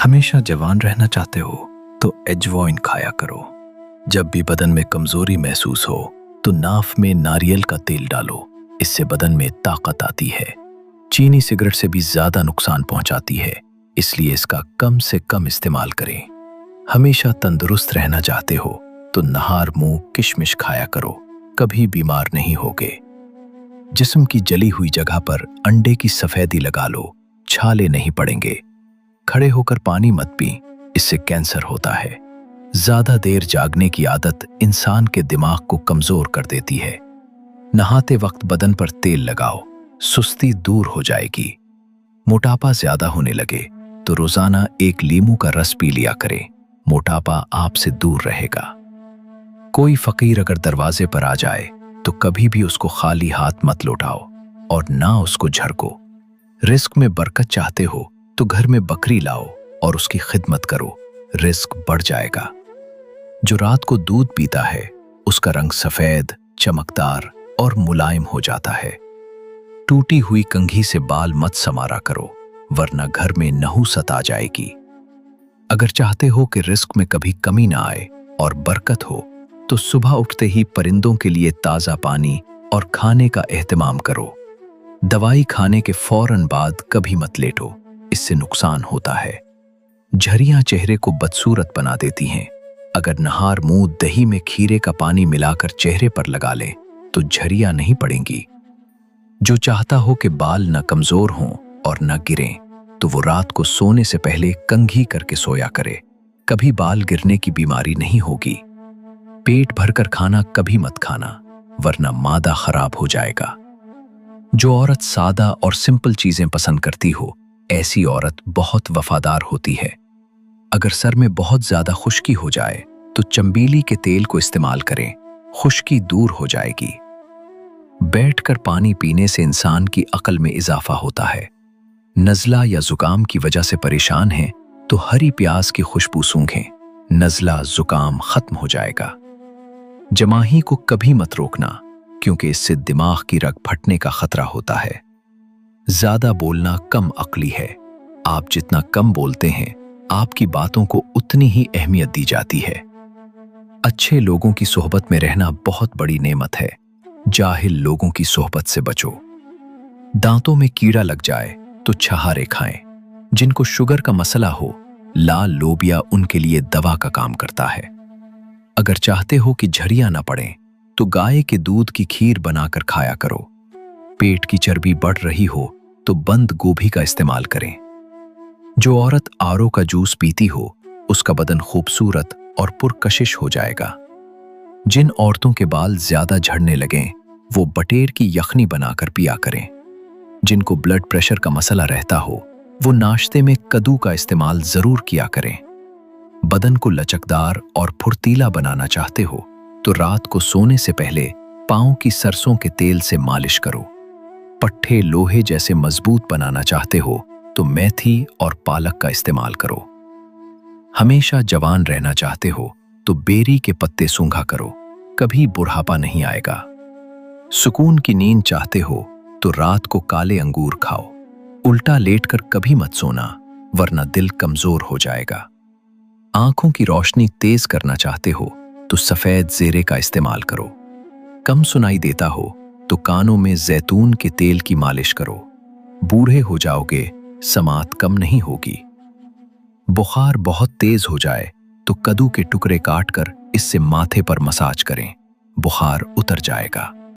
हमेशा जवान रहना चाहते हो तो एजवाइन खाया करो। जब भी बदन में कमजोरी महसूस हो तो नाफ में नारियल का तेल डालो, इससे बदन में ताकत आती है। चीनी सिगरेट से भी ज्यादा नुकसान पहुंचाती है, इसलिए इसका कम से कम इस्तेमाल करें। हमेशा तंदुरुस्त रहना चाहते हो तो नहार मुंह किशमिश खाया करो, कभी बीमार नहीं होगे। जिस्म की जली हुई जगह पर अंडे की सफेदी लगा लो, छाले नहीं पड़ेंगे। खड़े होकर पानी मत पी, इससे कैंसर होता है। ज्यादा देर जागने की आदत इंसान के दिमाग को कमजोर कर देती है। नहाते वक्त बदन पर तेल लगाओ, सुस्ती दूर हो जाएगी। मोटापा ज्यादा होने लगे तो रोजाना एक लीमू का रस पी लिया करें, मोटापा आपसे दूर रहेगा। कोई फकीर अगर दरवाजे पर आ जाए तो कभी भी उसको खाली हाथ मत लौटाओ और ना उसको झड़को। रिस्क में बरकत चाहते हो तो घर में बकरी लाओ और उसकी खिदमत करो, रिस्क बढ़ जाएगा। जो रात को दूध पीता है उसका रंग सफेद, चमकदार और मुलायम हो जाता है। टूटी हुई कंघी से बाल मत समारा करो, वरना घर में नहुसत आ जाएगी। अगर चाहते हो कि रिस्क में कभी कमी ना आए और बरकत हो तो सुबह उठते ही परिंदों के लिए ताजा पानी और खाने का एहतमाम करो। दवाई खाने के फौरन बाद कभी मत लेटो, इससे नुकसान होता है। झरियां चेहरे को बदसूरत बना देती हैं। अगर नहार मुंह दही में खीरे का पानी मिलाकर चेहरे पर लगा ले तो झरियां नहीं पड़ेंगी। जो चाहता हो कि बाल न कमजोर हों और न गिरें तो वो रात को सोने से पहले कंघी करके सोया करे, कभी बाल गिरने की बीमारी नहीं होगी। पेट भरकर खाना कभी मत खाना, वरना मादा खराब हो जाएगा। जो औरत सादा और सिंपल चीजें पसंद करती हो, ऐसी औरत बहुत वफादार होती है। अगर सर में बहुत ज्यादा खुश्की हो जाए तो चंबीली के तेल को इस्तेमाल करें, खुश्की दूर हो जाएगी। बैठकर पानी पीने से इंसान की अक्ल में इजाफा होता है। नज़ला या जुकाम की वजह से परेशान हैं तो हरी प्याज की खुशबू सूंघें, नज़ला जुकाम खत्म हो जाएगा। जमाही को कभी मत रोकना, क्योंकि इससे दिमाग की रग फटने का खतरा होता है। ज्यादा बोलना कम अक्ली है। आप जितना कम बोलते हैं, आपकी बातों को उतनी ही अहमियत दी जाती है। अच्छे लोगों की सोहबत में रहना बहुत बड़ी नेमत है। जाहिल लोगों की सोहबत से बचो। दांतों में कीड़ा लग जाए तो छहारे खाएं। जिनको शुगर का मसला हो, लाल लोबिया उनके लिए दवा का काम करता है। अगर चाहते हो कि झरियां ना पड़ें तो गाय के दूध की खीर बनाकर खाया करो। पेट की चर्बी बढ़ रही हो तो बंद गोभी का इस्तेमाल करें। जो औरत आरओ का जूस पीती हो उसका बदन खूबसूरत और पुरकशिश हो जाएगा। जिन औरतों के बाल ज्यादा झड़ने लगें वो बटेर की यखनी बनाकर पिया करें। जिनको ब्लड प्रेशर का मसला रहता हो वो नाश्ते में कद्दू का इस्तेमाल जरूर किया करें। बदन को लचकदार और फुर्तीला बनाना चाहते हो तो रात को सोने से पहले पांव की सरसों के तेल से मालिश करो। पट्ठे लोहे जैसे मजबूत बनाना चाहते हो तो मेथी और पालक का इस्तेमाल करो। हमेशा जवान रहना चाहते हो तो बेरी के पत्ते सूंघा करो, कभी बुढ़ापा नहीं आएगा। सुकून की नींद चाहते हो तो रात को काले अंगूर खाओ। उल्टा लेटकर कभी मत सोना, वरना दिल कमजोर हो जाएगा। आंखों की रोशनी तेज करना चाहते हो तो सफेद जेरे का इस्तेमाल करो। कम सुनाई देता हो तो कानों में जैतून के तेल की मालिश करो। बूढ़े हो जाओगे, समात कम नहीं होगी। बुखार बहुत तेज हो जाए तो कद्दू के टुकड़े काटकर इससे माथे पर मसाज करें, बुखार उतर जाएगा।